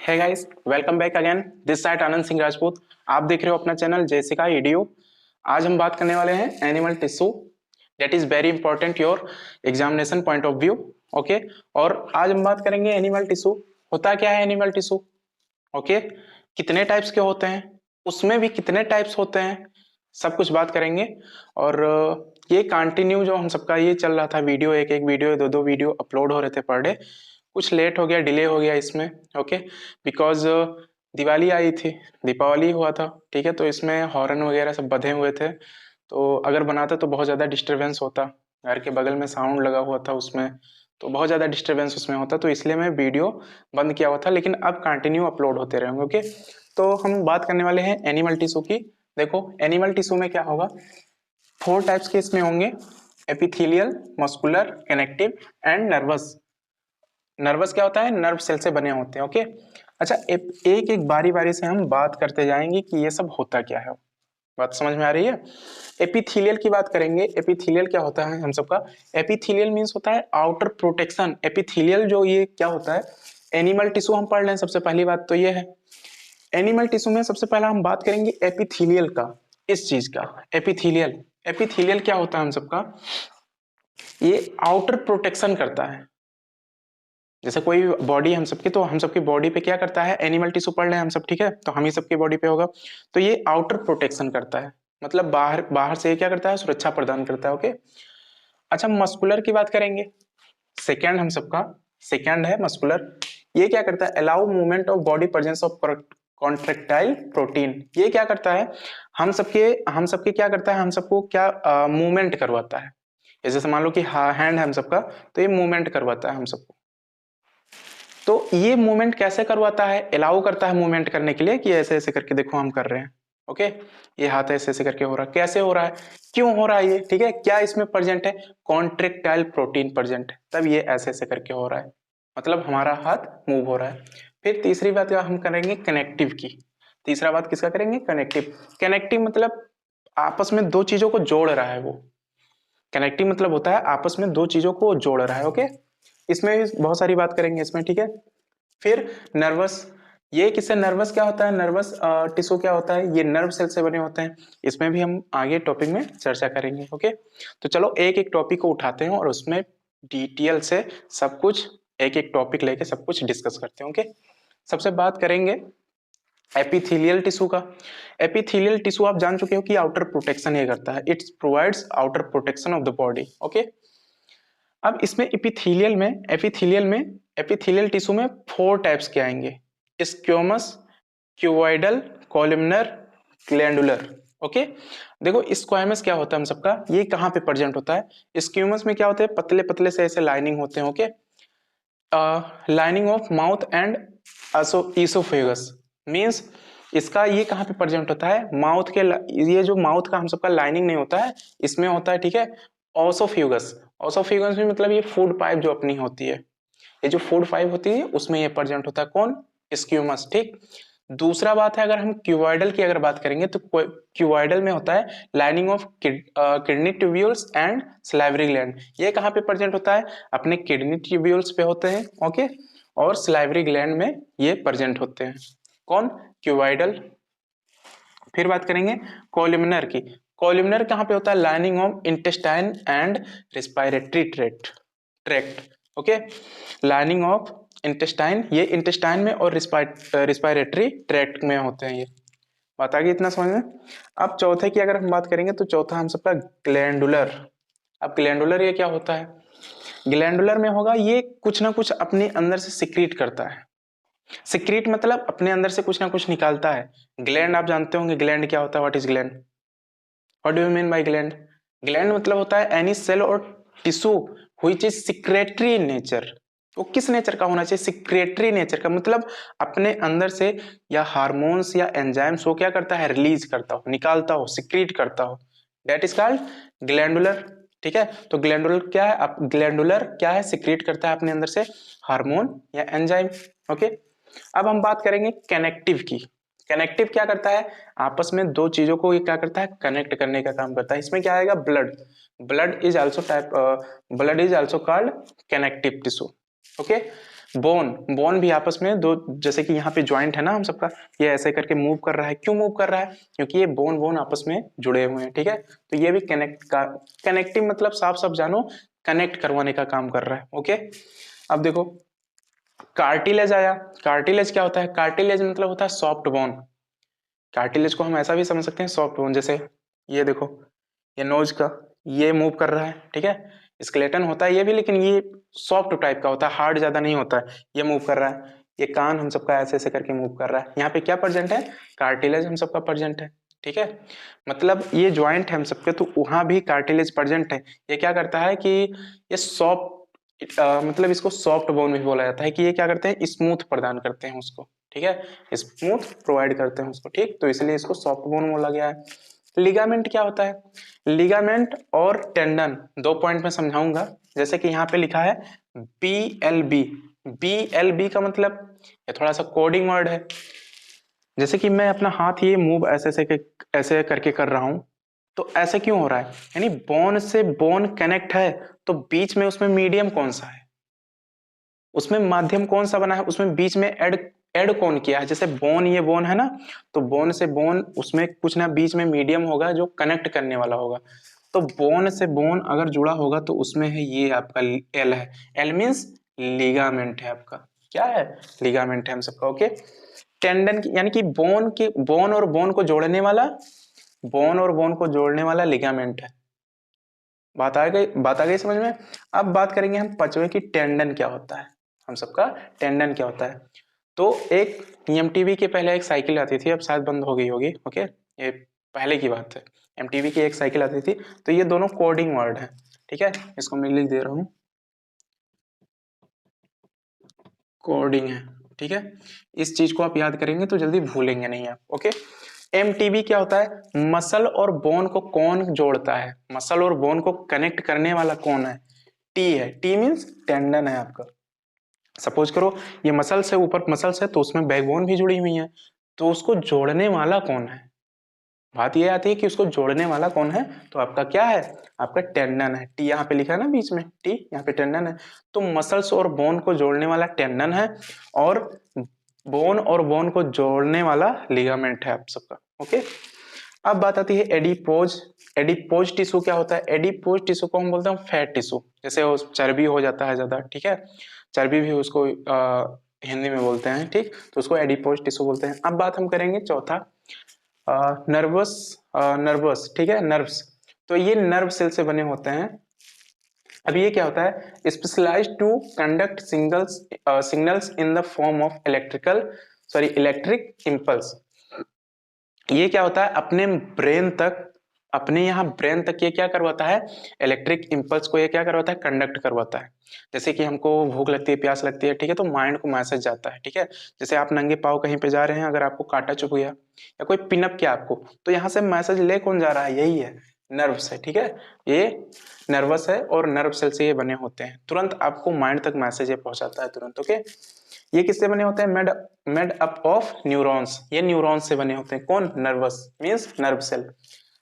Hey guys, welcome back again. This side Anand Singh Rajput. आप देख रहे हो अपना चैनल जेसिका ईडीओ। आज हम बात करने वाले हैं animal tissue, that is very important your examination point of view. Okay, और आज हम बात करेंगे एनिमल टिश्यू। होता क्या है एनिमल टिश्यू? ओके, कितने टाइप्स के होते हैं, उसमें भी कितने टाइप्स होते हैं, सब कुछ बात करेंगे। और ये कंटिन्यू जो हम सबका ये चल रहा था, वीडियो एक एक वीडियो दो वीडियो अपलोड हो रहे थे पर डे, कुछ लेट हो गया, डिले हो गया इसमें। ओके, बिकॉज दिवाली आई थी, दीपावली हुआ था, ठीक है, तो इसमें हॉर्न वगैरह सब बंधे हुए थे, तो अगर बनाते तो बहुत ज़्यादा डिस्टरबेंस होता। घर के बगल में साउंड लगा हुआ था उसमें, तो बहुत ज़्यादा डिस्टरबेंस उसमें होता, तो इसलिए मैं वीडियो बंद किया हुआ था, लेकिन अब कंटिन्यू अपलोड होते रहेंगे। ओके, तो हम बात करने वाले हैं एनिमल टिश्यू की। देखो एनिमल टिश्यू में क्या होगा, 4 टाइप्स के इसमें होंगे: epithelial, muscular, connective and nervous. Nervous क्या होता है? नर्व सेल से बने होते हैं। ओके, अच्छा, एक एक बारी बारी से हम बात करते जाएंगे कि ये सब होता क्या है। बात समझ में आ रही है? एपिथेलियल की बात करेंगे। एपिथेलियल क्या होता है हम सबका? एपिथेलियल मींस होता है आउटर प्रोटेक्शन। एपिथेलियल जो ये क्या होता है, एनिमल टिश्यू हम पढ़ लें। सबसे पहली बात तो ये है, एनिमल टिश्यू में सबसे पहला हम बात करेंगे एपिथेलियल का, इस चीज का। एपिथेलियल, एपिथेलियल क्या होता है हम सबका? ये आउटर प्रोटेक्शन करता है। जैसे कोई बॉडी हम सबकी, तो हम सबकी बॉडी पे क्या करता है, एनिमल टिश्यू पढ़ रहे हैं हम सब, ठीक है, तो हम ही सबकी बॉडी पे होगा, तो ये आउटर प्रोटेक्शन करता है, मतलब बाहर बाहर से क्या करता है, सुरक्षा प्रदान करता है। ओके, अच्छा, मस्कुलर की बात करेंगे। सेकेंड हम सबका सेकेंड है मस्कुलर। ये क्या करता है, allow movement of body presence of contractile protein. ये क्या करता है, हम सबके क्या करता है, हम सबको क्या मूवमेंट करवाता है। जैसे मान लो कि हैंड है हम सबका, तो ये मूवमेंट करवाता है हम सबको। तो ये मूवमेंट कैसे करवाता है, अलाउ करता है मूवमेंट करने के लिए, कि ऐसे ऐसे करके देखो हम कर रहे हैं। ओके, ये हाथ ऐसे ऐसे करके हो रहा है, कैसे हो रहा है, क्यों हो रहा है ये, ठीक है, क्या इसमें प्रेजेंट है, कॉन्ट्रेक्टाइल प्रोटीन प्रेजेंट है, तब ये ऐसे ऐसे करके हो रहा है, मतलब हमारा हाथ मूव हो रहा है। फिर तीसरी बात हम करेंगे कनेक्टिव की। तीसरा बात किसका करेंगे, कनेक्टिव। कनेक्टिव मतलब आपस में दो चीजों को जोड़ रहा है वो। कनेक्टिव मतलब होता है आपस में दो चीजों को जोड़ रहा है। ओके, इसमें भी बहुत सारी बात करेंगे इसमें, ठीक है। फिर नर्वस, ये किससे, नर्वस क्या होता है, नर्वस टिश्यू क्या होता है, ये नर्व सेल से बने होते हैं। इसमें भी हम आगे टॉपिक में चर्चा करेंगे। ओके, तो चलो एक एक टॉपिक को उठाते हैं और उसमें डिटेल से सब कुछ, एक एक टॉपिक लेके सब कुछ डिस्कस करते हैं। ओके, सबसे बात करेंगे एपिथेलियल टिश्यू का। एपिथेलियल टिश्यू आप जान चुके हो कि आउटर प्रोटेक्शन ये करता है, it's provides outer protection of the body. Okay, अब इसमें एपिथेलियल टिश्यू में 4 टाइप्स के आएंगे: squamous, cuboidal, columnar, glandular. Okay, देखो स्क्वेमस क्या होता है हम सबका, ये कहाँ पे प्रेजेंट होता है। स्क्वेमस में क्या होते हैं, पतले पतले से ऐसे लाइनिंग होते हैं। Okay, lining of mouth and oesophagus means, इसका ये कहाँ पे प्रेजेंट होता है, माउथ के ये जो माउथ का हम सबका लाइनिंग नहीं होता है, इसमें होता है, ठीक है, ओसोफ्यूगस। ओसोफ्यूगस में मतलब ये फूड पाइप जो अपनी होती है, ये जो फूड पाइप होती है उसमें ये प्रेजेंट होता है, कौन, स्क्यूमस। ठीक, दूसरा बात है, अगर हम क्यूबॉइडल की अगर बात करेंगे, तो क्यूबॉइडल में होता है lining of kidney tubules and salivary gland. ये कहाँ पे प्रेजेंट होता है, अपने किडनी ट्यूब्यूल्स पे होते हैं। ओके, और सलाइवरी ग्लैंड में ये प्रेजेंट होते हैं, कौन, क्यूबॉइडल। फिर बात करेंगे कॉलमनर की। कॉलमनर कहाँ पे होता है, lining of intestine and respiratory tract. Okay, lining of intestine, ये इंटेस्टाइन में और रिस्पायरेटरी ट्रैक्ट में होते हैं। ये बात आ गई इतना समझ में। अब चौथे की अगर हम बात करेंगे, तो चौथा हम सबका ग्लैंडुलर। अब ग्लैंडुलर ये क्या होता है, ग्लैंडुलर में होगा, ये कुछ ना कुछ अपने अंदर से सिक्रीट करता है। सिक्रीट मतलब अपने अंदर से कुछ ना कुछ निकालता है। ग्लैंड आप जानते होंगे, ग्लैंड क्या होता है, what is gland, what do you mean by gland. Gland मतलब होता है एनी सेल और tissue which is secretory in nature. वो किस नेचर का होना चाहिए, सिक्रेटरी नेचर का, मतलब अपने अंदर से या हार्मोन्स या एंजाइम्स वो क्या करता है, रिलीज करता हो, निकालता हो, सिक्रीट करता हो, दैट इज कॉल्ड ग्लैंडुलर। ठीक है, तो ग्लैंडुलर क्या है, ग्लैंडुलर क्या है, सिक्रीट करता है अपने अंदर से हार्मोन या एंजाइम। ओके, अब हम बात करेंगे कनेक्टिव की। कनेक्टिव क्या करता है, आपस में दो चीजों को ये क्या करता है, कनेक्ट करने का काम करता है। इसमें क्या आएगा, blood. Blood is also called connective tissue. Okay, bone bone भी आपस में दो, जैसे कि यहाँ पे ज्वाइंट है ना हम सबका, ये ऐसे करके मूव कर रहा है। क्यों मूव कर रहा है? क्योंकि ये बोन बोन आपस में जुड़े हुए हैं, ठीक है। तो ये भी कनेक्टिव मतलब साफ साफ जानो कनेक्ट करवाने का काम कर रहा है। ओके, अब देखो कार्टिलेज आया। कार्टिलेज क्या होता है? कार्टिलेज मतलब होता है सॉफ्ट बोन। कार्टिलेज को हम ऐसा भी समझ सकते हैं सॉफ्ट बोन, जैसे ये देखो, ये नोज का ये मूव कर रहा है, ठीक है। स्केलेटन होता है ये भी, लेकिन ये सॉफ्ट टाइप का होता है, हार्ड ज्यादा नहीं होता है। ये मूव कर रहा है, ये कान हम सबका ऐसे ऐसे करके मूव कर रहा है। यहाँ पे क्या प्रेजेंट है? कार्टिलेज हम सबका प्रेजेंट है, ठीक है। मतलब ये ज्वाइंट है हम सबके, तो वहां भी कार्टिलेज प्रेजेंट है। ये क्या करता है कि ये सॉफ्ट मतलब इसको सॉफ्ट बोन भी बोला जाता है, कि ये क्या करते हैं? स्मूथ प्रदान करते हैं उसको, ठीक है, स्मूथ प्रोवाइड करते हैं उसको, ठीक। तो इसलिए इसको सॉफ्ट बोन बोला गया है। लिगामेंट क्या होता है? लिगामेंट और टेंडन, दो पॉइंट में समझाऊंगा। जैसे कि यहाँ पे लिखा है BLB। BLB का मतलब, ये थोड़ा सा कोडिंग वर्ड है। जैसे कि मैं अपना हाथ ये मूव ऐसे करके कर रहा हूं, तो ऐसे क्यों हो रहा है? यानी बोन से बोन कनेक्ट है, तो बीच में उसमें मीडियम कौन सा है, उसमें माध्यम कौन सा बना है, उसमें बीच में ऐड कौन किया है? जैसे बोन, ये बोन है ना, तो बोन से बोन, उसमें कुछ ना बीच में मीडियम होगा जो कनेक्ट करने वाला होगा। तो बोन से बोन अगर जुड़ा होगा तो उसमें है ये आपका एल है। एल मीन्स लिगामेंट है आपका। क्या है? लिगामेंट है हम सबका। ओके, टेंडन यानी कि बोन और बोन को जोड़ने वाला, बोन और बोन को जोड़ने वाला लिगामेंट है। बात आ गई समझ में। अब बात करेंगे हम पचवे की, टेंडन क्या होता है हम सबका, टेंडन क्या होता है। तो एक एमटीवी के पहले एक साइकिल आती थी, अब शायद बंद हो गई होगी। ओके, ये पहले की बात है। एमटीवी की एक साइकिल आती थी, तो ये दोनों कोडिंग वर्ड है, ठीक है। इसको मैं लिख दे रहा हूँ, कोडिंग है, ठीक है। इस चीज को आप याद करेंगे तो जल्दी भूलेंगे नहीं आप। ओके, एमटीबी क्या होता है? मसल और बोन को कौन जोड़ता है? मसल और बोन को कनेक्ट करने वाला कौन है? टी है। टी मीन्स टेंडन है आपका। सपोज करो ये मसल से ऊपर, मसल से तो उसमें बैकबोन भी जुड़ी हुई है, तो उसको जोड़ने वाला कौन है? बात ये आती है कि उसको जोड़ने वाला कौन है, तो आपका क्या है? आपका टेंडन है। टी यहाँ पे लिखा है ना बीच में, टी यहाँ पे टेंडन है। तो मसल्स और बोन को जोड़ने वाला टेंडन है, और बोन और बोन को जोड़ने वाला लिगामेंट है आप सबका। ओके, अब बात आती है एडिपोज। एडिपोज टिश्यू क्या होता है? एडिपोज टिश्यू को हम बोलते हैं फैट टिश्यू, जैसे वो चर्बी हो जाता है ज्यादा, ठीक है। चर्बी भी उसको हिंदी में बोलते हैं, ठीक। तो उसको एडिपोज टिश्यू बोलते हैं। अब बात हम करेंगे चौथा, नर्वस। नर्वस, ठीक है, नर्व्स। तो ये नर्व सेल से बने होते हैं। अब ये क्या होता है? Specialised to conduct signals in the form of electric impulse. ये क्या होता है? अपने यहाँ ब्रेन तक ये क्या करवाता है? इलेक्ट्रिक इम्पल्स को ये क्या करवाता है? कंडक्ट करवाता है। जैसे कि हमको भूख लगती है, प्यास लगती है, ठीक है, तो माइंड को मैसेज जाता है, ठीक है। जैसे आप नंगे पाँव कहीं पे जा रहे हैं, अगर आपको कांटा चुभ गया या कोई पिनअप किया आपको, तो यहाँ से मैसेज ले कौन जा रहा है? यही है, नर्व से, ठीक है। ये नर्वस है और नर्व सेल से ये बने होते हैं, तुरंत आपको माइंड तक मैसेज ये पहुंचाता है तुरंत। ओके, ये किससे बने होते हैं? Made up of neurons. ये न्यूरॉन्स से बने होते हैं। कौन? Nervous means nerve cell.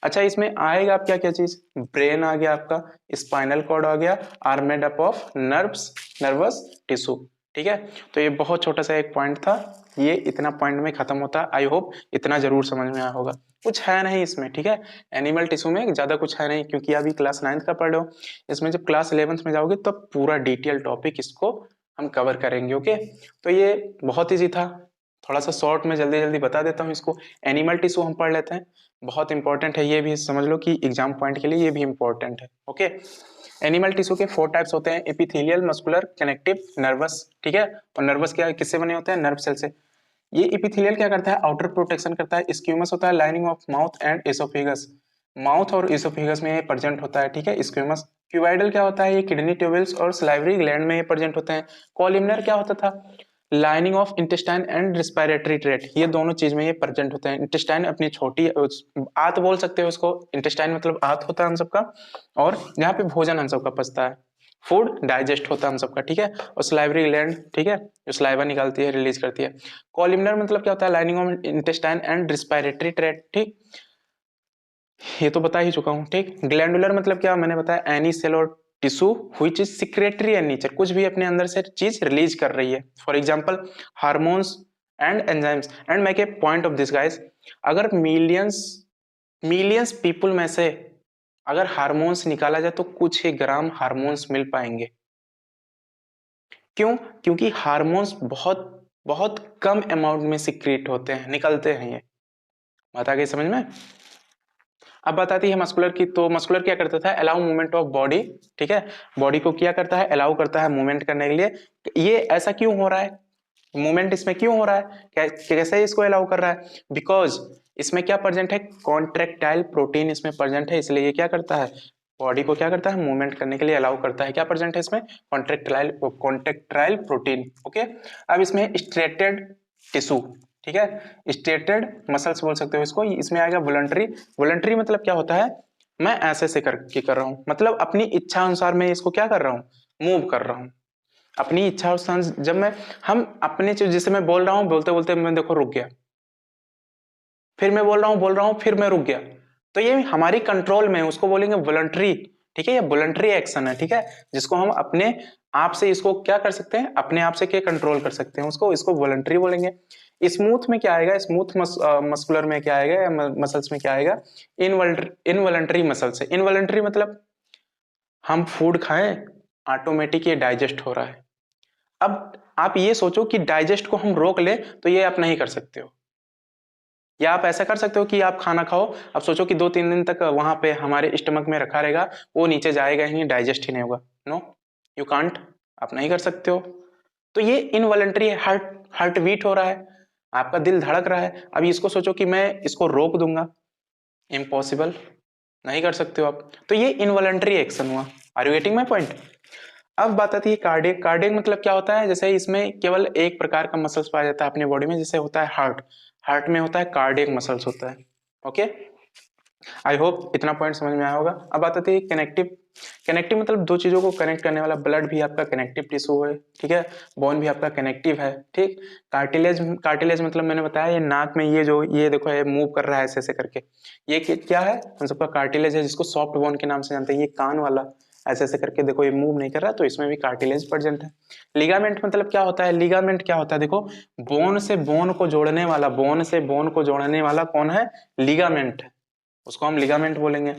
अच्छा, इसमें आएगा आप क्या क्या चीज? ब्रेन आ गया आपका, स्पाइनल कॉर्ड आ गया, are made up of nervous tissue, ठीक है। तो ये बहुत छोटा सा एक पॉइंट था, ये इतना पॉइंट में खत्म होता है। आई होप इतना जरूर समझ में आया होगा। कुछ है नहीं इसमें, ठीक है। एनिमल टिश्यू में ज्यादा कुछ है नहीं, क्योंकि अभी क्लास 9th का पढ़ रहे हो। इसमें जब क्लास 11th में जाओगे तब पूरा डिटेल टॉपिक इसको हम कवर करेंगे। ओके, तो ये बहुत ईजी था, थोड़ा सा शॉर्ट में जल्दी जल्दी बता देता हूँ इसको। एनिमल टिश्यू हम पढ़ लेते हैं, बहुत इंपॉर्टेंट है, ये भी समझ लो कि एग्जाम पॉइंट के लिए ये भी इंपॉर्टेंट है। ओके, एनिमल टिश्यू के 4 टाइप्स होते हैं, एपिथेलियल, मस्कुलर, कनेक्टिव, नर्वस, ठीक है। और नर्वस क्या किससे बने होते हैं? नर्व सेल से। ये एपिथेलियल क्या करता है? आउटर प्रोटेक्शन करता है। स्क्यूमस होता है lining of mouth and oesophagus. Mouth और एसोफेगस में ये प्रेजेंट होता है, ठीक है, स्क्यूमस। क्यूबाइडल क्या होता है? ये किडनी ट्यूबल्स और सलाइवरी ग्लैंड में ये प्रेजेंट होते हैं। कॉलिमनर क्या होता था? Lining of intestine and respiratory tract, ये दोनों चीज में ये प्रेजेंट होते हैं। इंटेस्टाइन अपनी छोटी आंत बोल सकते हो उसको, इंटेस्टाइन मतलब आंत होता है हम सबका, और जहाँ पे भोजन हम सबका पचता है, फूड डाइजेस्ट होता है हम सबका, ठीक है। और सलाइवरी ग्लैंड, ठीक है, जो सलाइवा निकालती है, रिलीज करती है। कॉलिमनर मतलब क्या होता है? Lining of intestine and respiratory tract, ठीक, ये तो बता ही चुका हूँ, ठीक। ग्लैंडुलर मतलब क्या? मैंने बताया एनी सेल और tissue which is secretory in nature, कुछ भी अपने अंदर से चीज रिलीज कर रही है, for example hormones and enzymes. And make a point of this guys, अगर मिलियंस मिलियंस पीपल में से अगर हार्मोन्स निकाला जाए तो कुछ ही ग्राम हार्मोन्स मिल पाएंगे। क्यों? क्योंकि हार्मोन्स बहुत बहुत कम अमाउंट में सिक्रेट होते हैं, निकलते हैं। ये बात आ गई समझ में? अब बताती है मस्कुलर की, तो मस्कुलर क्या करता था, अलाउ मूवमेंट ऑफ बॉडी, ठीक है, बॉडी को क्या करता है, अलाउ करता है मूवमेंट करने के लिए। ये ऐसा क्यों हो रहा है, मूवमेंट इसमें क्यों हो रहा है, कैसे इसको अलाउ कर रहा है, बिकॉज इसमें क्या प्रेजेंट है, कॉन्ट्रेक्टाइल प्रोटीन इसमें प्रेजेंट है, इसलिए ये क्या करता है, बॉडी को क्या करता है, मूवमेंट करने के लिए अलाउ करता है। क्या प्रेजेंट है इसमें, कॉन्ट्रेक्टाइल प्रोटीन। ओके, अब इसमें स्ट्रेटेड टिश्यू, ठीक है, स्ट्रेटेड मसल्स बोल सकते हो इसको। इसमें आएगा वॉलंटरी। वॉलंटरी मतलब क्या होता है, मैं ऐसे से करके कर रहा हूँ, मतलब अपनी इच्छा अनुसार मैं इसको क्या कर रहा हूँ, मूव कर रहा हूँ अपनी इच्छा अनुसार। जब मैं हम अपने चीज, जैसे मैं बोल रहा हूँ, बोलते बोलते मैं देखो रुक गया, फिर मैं बोल रहा हूँ फिर मैं रुक गया, तो ये हमारी कंट्रोल में है, उसको बोलेंगे वॉलंटरी। ठीक है, ये वॉलंटरी एक्शन है, ठीक है, जिसको हम अपने आप से इसको क्या कर सकते हैं, अपने आप से क्या कंट्रोल कर सकते हैं उसको, इसको वॉलंटरी बोलेंगे। स्मूथ में क्या आएगा, स्मूथ मस्कुलर में क्या आएगा, मसल्स में क्या आएगा, इनवॉलंटरी मसल्स है। इनवॉलंटरी मतलब हम फूड खाएं, ऑटोमेटिक ये डाइजेस्ट हो रहा है। अब आप ये सोचो कि डाइजेस्ट को हम रोक ले, तो ये आप नहीं कर सकते हो। या आप ऐसा कर सकते हो कि आप खाना खाओ, अब सोचो कि 2-3 दिन तक वहां पे हमारे स्टमक में रखा रहेगा, वो नीचे जाएगा ही नहीं, डाइजेस्ट ही नहीं होगा। नो, यू कांट, आप नहीं कर सकते हो। तो ये इनवॉलंटरी है, हार्ट बीट हो रहा है, आपका दिल धड़क रहा है। अब इसको सोचो कि मैं इसको रोक दूंगा, इम्पॉसिबल, नहीं कर सकते हो आप। तो ये इनवॉलंटरी एक्शन हुआ। Are you getting my point? अब बात आती है कार्डियक। कार्डियक मतलब क्या होता है, जैसे इसमें केवल एक प्रकार का मसल्स पाया जाता है अपनी बॉडी में, जैसे होता है हार्ट, हार्ट में होता है कार्डियक मसल्स होता है। ओके, आई होप इतना पॉइंट समझ में आया होगा। अब बात आती है कनेक्टिव। कनेक्टिव मतलब दो चीजों को कनेक्ट करने वाला, ब्लड भी आपका कनेक्टिव टिश्यू है, ठीक है, बोन भी आपका कनेक्टिव है, ठीक। कार्टिलेज, कार्टिलेज मतलब मैंने बताया, ये नाक में ये जो ये देखो ये मूव कर रहा है ऐसे ऐसे करके, ये क्या है, हम सबका कार्टिलेज है, जिसको सॉफ्ट बोन के नाम से जानते हैं। ये कान वाला ऐसे ऐसे करके देखो, ये मूव नहीं कर रहा, तो इसमें भी कार्टिलेज प्रेजेंट है। लिगामेंट मतलब क्या होता है, लिगामेंट क्या होता है, देखो बोन से बोन को जोड़ने वाला, बोन से बोन को जोड़ने वाला कौन है, लिगामेंट है, उसको हम लिगामेंट बोलेंगे।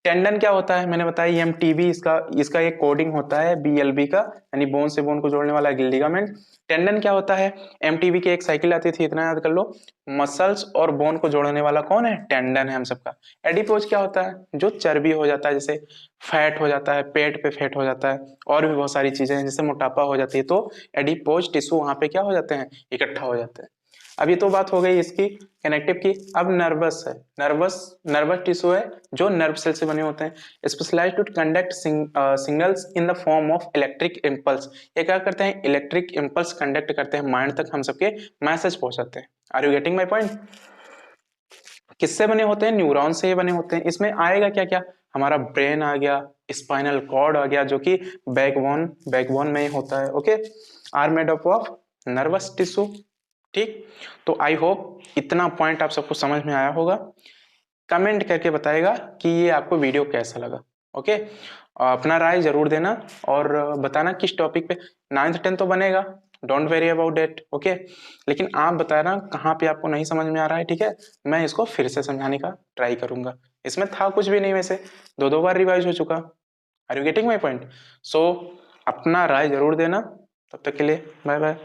टेंडन क्या होता है, मैंने बताया एमटीबी, इसका इसका एक कोडिंग होता है बीएलबी का, यानी बोन से बोन को जोड़ने वाला लिगामेंट। टेंडन क्या होता है, एमटीबी की एक साइकिल आती थी, इतना याद कर लो, मसल्स और बोन को जोड़ने वाला कौन है, टेंडन है हम सबका। एडिपोज क्या होता है, जो चर्बी हो जाता है, जैसे फैट हो जाता है, पेट पे फैट हो जाता है, और भी बहुत सारी चीजें हैं, जैसे मोटापा हो जाती है, तो एडिपोज टिश्यू वहां पे क्या हो जाते हैं, इकट्ठा हो जाते हैं। अब ये तो बात हो गई इसकी कनेक्टिव की। अब नर्वस है, नर्वस टिश्यू है, जो नर्व सेल से बने होते हैं, specialised to conduct signals in the form of electric impulse. ये क्या करते हैं, इलेक्ट्रिक इम्पल्स कंडक्ट करते हैं, माइंड तक हम सबके मैसेज पहुंचाते हैं। Are you getting my point? किससे बने होते हैं, न्यूरॉन से ये बने होते हैं। इसमें आएगा क्या क्या, हमारा ब्रेन आ गया, स्पाइनल कॉर्ड आ गया, जो कि बैकबोन में ही होता है। Okay, are made up of nervous tissue, ठीक। तो आई होप इतना पॉइंट आप सबको समझ में आया होगा। कमेंट करके बताएगा कि ये आपको वीडियो कैसा लगा। ओके, अपना राय जरूर देना और बताना किस टॉपिक पे। 9th 10th तो बनेगा, don't worry about date. Okay, लेकिन आप बताना कहाँ पे आपको नहीं समझ में आ रहा है, ठीक है, मैं इसको फिर से समझाने का ट्राई करूंगा। इसमें था कुछ भी नहीं, वैसे 2-2 बार रिवाइज हो चुका। Are you getting my point? So अपना राय जरूर देना, तब तक के लिए बाय बाय।